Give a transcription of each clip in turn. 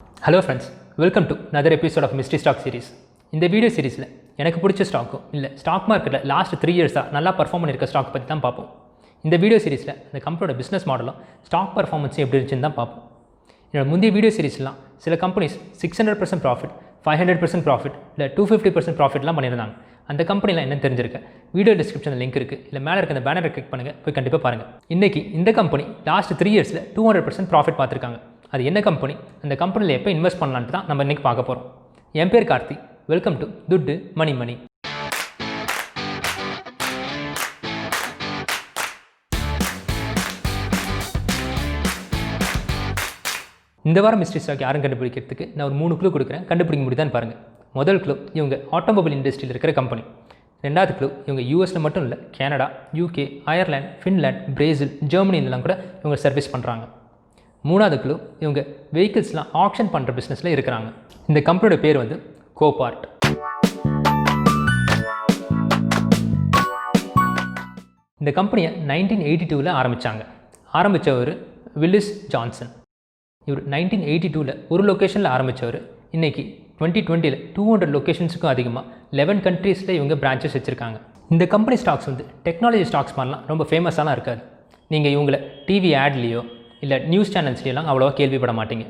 Hello friends, welcome to another episode of Mystery Stock Series. இந்த video சீரிஸில் எனக்கு பிடிச்ச ஸ்டாக்கும் இல்லை ஸ்டாக் மார்க்கெட்டில் லாஸ்ட் 3 இயர்ஸாக நல்லா பர்ஃபார்ம் பண்ணியிருக்க ஸ்டாக் பற்றி தான் பார்ப்போம். இந்த வீடியோ சீரிஸில் இந்த கம்பெனியோட பிஸ்னஸ் மாடலும் ஸ்டாக் பர்ஃபார்மன்ஸும் எப்படி இருந்துச்சுன்னு தான் பார்ப்போம். என்னோட முந்தைய வீடியோ சீரிஸ்லாம் சில கம்பெனிஸ் 600% ப்ராஃபிட், 500% ப்ராஃபிட் இல்லை 250% ப்ராஃபிட்லாம் பண்ணியிருந்தாங்க. அந்த கம்பெனிலாம் என்ன தெரிஞ்சிருக்க வீடியோ டிஸ்கிரிப்ஷனில் லிங்க் இருக்குது, இல்லை மேலே இருக்க அந்த பேனரை கிளிக் பண்ணுங்கள், போய் கண்டிப்பாக பாருங்கள். இன்றைக்கி இந்த கம்பெனி லாஸ்ட் 3 இயர்ஸில் 200% ப்ராஃபிட் பார்த்துருக்காங்க. அது என்ன கம்பெனி, அந்த கம்பெனியில் எப்போ இன்வெஸ்ட் பண்ணலான்ட்டு தான் நம்ம இன்றைக்கி பார்க்க போகிறோம். என் பேர் கார்த்தி, வெல்கம் டு துட்டு மணி மணி. இந்த வாரம் மிஸ்ட்ரி ஸ்டாக் யாரும் கண்டுபிடிக்கிறதுக்கு நான் ஒரு 3 க்ளூ கொடுக்குறேன், கண்டுபிடிக்க முடியுதான்னு பாருங்கள். முதல் க்ளூ, இவங்க ஆட்டோமொபைல் இண்டஸ்ட்ரியில் இருக்கிற கம்பெனி. ரெண்டாவது க்ளூ, இவங்க யூஎஸில் மட்டும் இல்லை, Canada, UK, Ireland, Finland, Brazil, ஜெர்மனிலலாம் கூட இவங்க சர்வீஸ் பண்ணுறாங்க. மூணாவது க்ளூ, இவங்க வெஹிக்கிள்ஸ்லாம் ஆக்ஷன் பண்ணுற பிஸ்னஸில் இருக்கிறாங்க. இந்த கம்பெனியோட பேர் வந்து கோபார்ட். இந்த கம்பெனியை 1982 ஆரம்பித்தாங்க. ஆரம்பித்தவர் வில்லிஸ் ஜான்சன். இவர் 1982 ஒரு லொக்கேஷனில் ஆரம்பித்தவர். இன்றைக்கி 2020 200 லொக்கேஷன்ஸுக்கும் அதிகமாக 11 கண்ட்ரீஸில் இவங்க பிரான்ச்சஸ் வச்சுருக்காங்க. இந்த கம்பெனி ஸ்டாக்ஸ் வந்து டெக்னாலஜி ஸ்டாக்ஸ் மாதிரிலாம் ரொம்ப ஃபேமஸாலாம் இருக்காது. நீங்கள் இவங்களை டிவி ஆட்லேயோ இல்லை நியூஸ் சேனல்ஸ்லாம் அவ்வளோவா கேள்விப்பட மாட்டீங்க.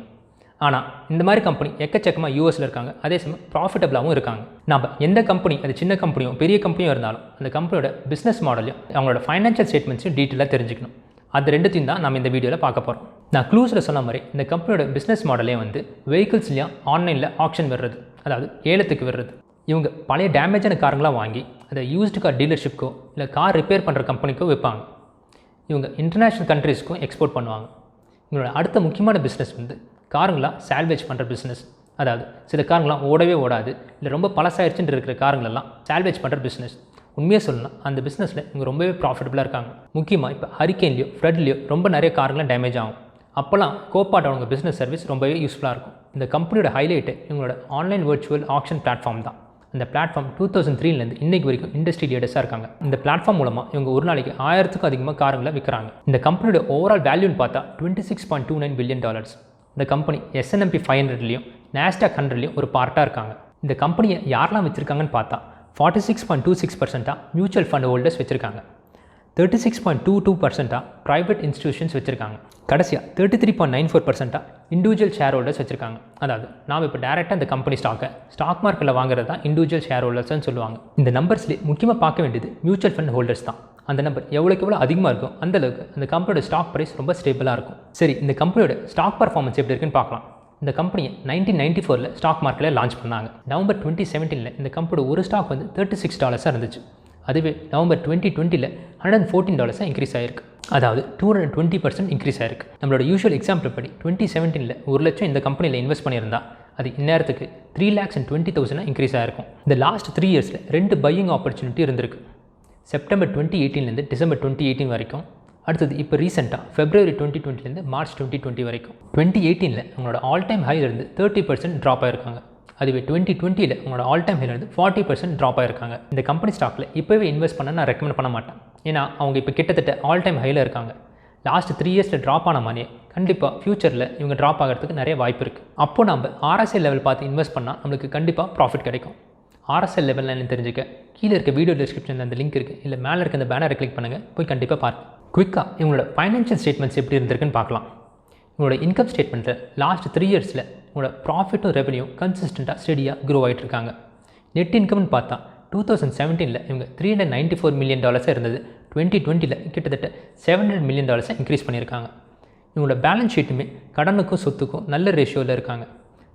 ஆனால் இந்த மாதிரி கம்பெனி எக்கச்சக்கமாக யூஎஸில் இருக்காங்க, அதே சமயம் ப்ராஃபிட்டபிளாகவும் இருக்காங்க. நம்ம எந்த கம்பெனி, அது சின்ன கம்பெனியோ பெரிய கம்பெனியோ இருந்தாலும் அந்த கம்பெனியோட பிஸ்னஸ் மாடலையும் அவங்களோட ஃபைனான்ஷியல் ஸ்டேட்மெண்ட்ஸையும் டீட்டெயிலாக தெரிஞ்சுக்கணும். அது ரெண்டுத்தையும் தான் நம்ம இந்த வீடியோவில் பார்க்க போகிறோம். நான் க்ளூஸில் சொன்ன மாதிரி இந்த கம்பெனியோட பிஸ்னஸ் மாடலே வந்து வெஹிக்கிள்ஸ்லையும் ஆன்லைனில் ஆக்ஷன் வர்றது, அதாவது ஏலத்துக்கு வர்றது. இவங்க பழைய டேமேஜான காருங்களாம் வாங்கி அதை யூஸ்டு கார் டீலர்ஷிப்க்கோ இல்லை கார் ரிப்பேர் பண்ணுற கம்பெனிக்கோ விற்பாங்க. இவங்க இன்டர்நேஷ்னல் கண்ட்ரீஸ்க்கும் எக்ஸ்போர்ட் பண்ணுவாங்க. இவங்களோட அடுத்த முக்கியமான பிஸ்னஸ் வந்து காருங்களாம் சால்வேஜ் பண்ணுற பிஸ்னஸ். அதாவது சில காருங்களாம் ஓடவே ஓடாது, இல்லை ரொம்ப பழசாயிருச்சுன்னு இருக்கிற காருங்களெல்லாம் சால்வேஜ் பண்ணுற பிஸ்னஸ். உண்மையாக சொல்லலாம், அந்த பிஸ்னஸில் இவங்க ரொம்பவே ப்ராஃபிட்டபுளாக இருக்காங்க. முக்கியமாக இப்போ ஹரிக்கேன்லையோ ஃப்ளட்லையோ ரொம்ப நிறைய காருங்களாம் டேமேஜ் ஆகும். அப்போல்லாம் கோபார்ட் அவங்க பிஸ்னஸ் சர்வீஸ் ரொம்பவே யூஸ்ஃபுல்லாக இருக்கும். இந்த கம்பெனியோட ஹைலைட்டு இவங்களோட ஆன்லைன் வர்ச்சுவல் ஆக்ஷன் பிளாட்ஃபார்ம் தான். அந்த பிளாட்ஃபார்ம் 2003 இன்றைக்கு வரைக்கும் இண்டஸ்ட்ரி லீடர்ஸாக இருக்காங்க. இந்த பிளாட்ஃபார்ம் மூலமாக இவங்க ஒரு நாளைக்கு 1000க்கும் அதிகமாக காருங்களை விற்கிறாங்க. இந்த கம்பெனியோட ஓவரால் வேல்யூன்னு பார்த்தா $26.29 பில்லியன். இந்த கம்பெனி S&P 500லையும் நாஸ்டாக் 100லையும் ஒரு பார்ட்டாக இருக்காங்க. இந்த கம்பெனியை யாரெல்லாம் வச்சுருக்காங்கன்னு பார்த்தா 46.26% மியூச்சுவல் ஃபண்ட் ஹோல்டர்ஸ் வச்சுருக்காங்க, 36.22% ப்ரைவேட் இன்ஸ்டிடியூஷன்ஸ் வச்சுருக்காங்க, கடைசியாக 33.94% இண்டிவிஜுவல் ஷேர் ஹோல்டர்ஸ் வச்சுருக்காங்க. அதாவது நாம் இப்போ டேரெக்டாக இந்த கம்பெனி ஸ்டாக் மார்க்கெட்டில் வாங்குறது தான் இண்டிவிஜுவல் ஷேர் ஹோல்டர்ஸ்னு சொல்லுவாங்க. இந்த நம்பர்ஸ்லேயே முக்கியமாக பார்க்க வேண்டியது மியூச்சுவல் ஃபண்ட் ஹோல்டர்ஸ் தான். அந்த நம்பர் எவ்வளோ அதிகமாக இருக்கும் அந்தளவுக்கு அந்த கம்பெனியோட ஸ்டாக் ப்ரைஸ் ரொம்ப ஸ்டேபிளாக இருக்கும். சரி, இந்த கம்பெனியோட ஸ்டாக் பர்ஃபார்மன்ஸ் எப்படி இருக்குன்னு பார்க்கலாம். இந்த கம்பெனியை 1994 ஸ்டாக் மார்க்கெட்டில் லான்ச் பண்ணாங்க. நவம்பர் 2017 இந்த கம்பெனியோட ஒரு ஸ்டாக் வந்து $36 இருந்துச்சு. அதுவே நவம்பர் 2020 $114 இன்க்ரீஸ் ஆகிருக்கு. அதாவது 220% இன்க்ரீஸ் ஆகிருக்கு. நம்மளோட யூஷுவல் எக்ஸாம்பிள் படி 2017 1 லட்சம் இந்த கம்பெனியில் இன்வெஸ்ட் பண்ணியிருந்தால் அது இந்நேரத்துக்கு 3,20,000 இன்க்ரீஸ் ஆகிருக்கும். இந்த லாஸ்ட் 3 இயர்ஸில் 2 பையிங் ஆப்பர்ச்சுனிட்டி இருந்திருக்கு. செப்டம்பர் 2018 டிசம்பர் 2018 வரைக்கும். அடுத்தது இப்போ ரீசெண்டாக February 2020 மார்ச் 2020 வரைக்கும். 2018 அவங்களோட ஆல் டைம் ஹைலேருந்து 30% ட்ராப் ஆகிருக்காங்க. அதுவே 2020 அவங்களோட ஆல் டைம் ஹைலேருந்து 40% ட்ராப் ஆகிருக்காங்க. இந்த கம்பெனி ஸ்டாக்கில் இப்போவே இன்வெஸ்ட் பண்ண நான் ரெக்கமெண்ட் பண்ண மாட்டேன். ஏன்னா அவங்க இப்போ கிட்டத்தட்ட ஆல் டைம் ஹையில் இருக்காங்க. லாஸ்ட் 3 இயர்ஸில் ட்ராப் ஆன மாதிரியே கண்டிப்பாக ஃப்யூச்சரில் இவங்க ட்ராப் ஆகிறதுக்கு நிறைய வாய்ப்பு இருக்குது. அப்போ நம்ம RSI லெவல் பார்த்து இன்வெஸ்ட் பண்ணால் நம்மளுக்கு கண்டிப்பாக ப்ராஃபிட் கிடைக்கும். RSI லெவலில் என்ன தெரிஞ்சுக்க கீழே இருக்க வீடியோ டிஸ்கிரிப்ஷனில் அந்த லிங்க் இருக்குது, இல்லை மேலே இருக்க அந்த பேனரை கிளிக் பண்ணுங்கள், போய் கண்டிப்பாக பாருங்கள். குயிக்காக இவங்களோட ஃபைனான்ஷியல் ஸ்டேட்மெண்ட்ஸ் எப்படி இருந்திருக்குன்னு பார்க்கலாம். இவங்களோட இன்கம் ஸ்டேட்மெண்ட்டில் லாஸ்ட் 3 இயர்ஸில் உங்களோட ப்ராஃபிட்டும் ரெவன்யூ கன்சிஸ்டண்ட்டாக ஸ்டெடியாக க்ரோ ஆகிட்டு இருக்காங்க. நெட் இன்கம்னு பார்த்தா 2017 இவங்க $394 மில்லியன் இருந்தது. 2020 கிட்டத்தட்ட $700 மில்லியன் இன்க்ரீஸ் பண்ணியிருக்காங்க. இவங்களோட பேலன்ஸ் ஷீட்டுமே கடனுக்கும் சொத்துக்கும் நல்ல ரேஷியோவில் இருக்காங்க.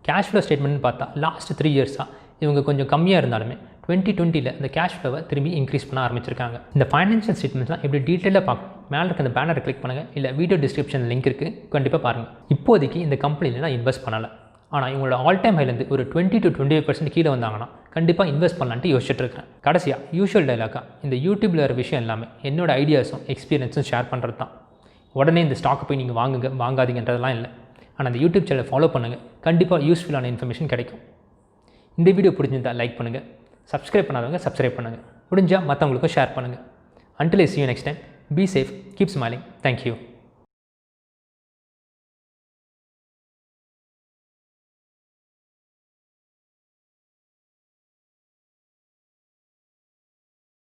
கேஷ் ஃப்ளோ ஸ்டேட்மெண்ட்னு பார்த்தா லாஸ்ட் 3 இயர்ஸாக இவங்க கொஞ்சம் கம்மியாக இருந்தாலுமே 2020 அந்த கேஷ் ஃப்ளோவை திரும்பி இன்க்ரீஸ் பண்ண ஆரம்பிச்சிருக்காங்க. இந்த ஃபைனான்ஷியல் ஸ்டேட்மெண்ட்ஸ்லாம் எப்படி டீட்டெயிலாக பார்க்கணும், மேலே இருக்க அந்த பேனரை கிளிக் பண்ணுங்கள், இல்லை வீடியோ டிஸ்கிரிப்ஷன் லிங்க் இருக்குது, கண்டிப்பாக பாருங்கள். இப்போதைக்கு இந்த கம்பெனியில் நான் இன்வெஸ்ட் பண்ணலை. ஆனால் இவங்களோட ஆல் டைம் ஹைலேருந்து ஒரு 20 to 25% கீழே வந்தாங்கன்னா கண்டிப்பாக இன்வெஸ்ட் பண்ணலான்ட்டு யோசிச்சுட்டு இருக்கேன். கடைசியாக யூஷுவல் டைலாக்காக இந்த யூடியூப்பில் வர விஷயம் எல்லாமே என்னோட ஐடியாஸும் எக்ஸ்பீரியன்ஸும் ஷேர் பண்ணுறது தான். உடனே இந்த ஸ்டாக்கை போய் நீங்கள் வாங்காதீங்கன்றதெல்லாம் இல்லை. ஆனால் அந்த யூடியூப் சேனலை ஃபாலோ பண்ணுங்கள், கண்டிப்பாக யூஸ்ஃபுல்லான இன்ஃபர்மேஷன் கிடைக்கும். இந்த வீடியோ பிடிச்சிருந்தால் லைக் பண்ணுங்கள், சப்ஸ்கிரைப் பண்ணாதவங்க சப்ஸ்கிரைப் பண்ணுங்கள், முடிஞ்சால் மற்றவங்களுக்கும் ஷேர் பண்ணுங்கள். Until I see you next time, be safe, keep smiling. Thank you.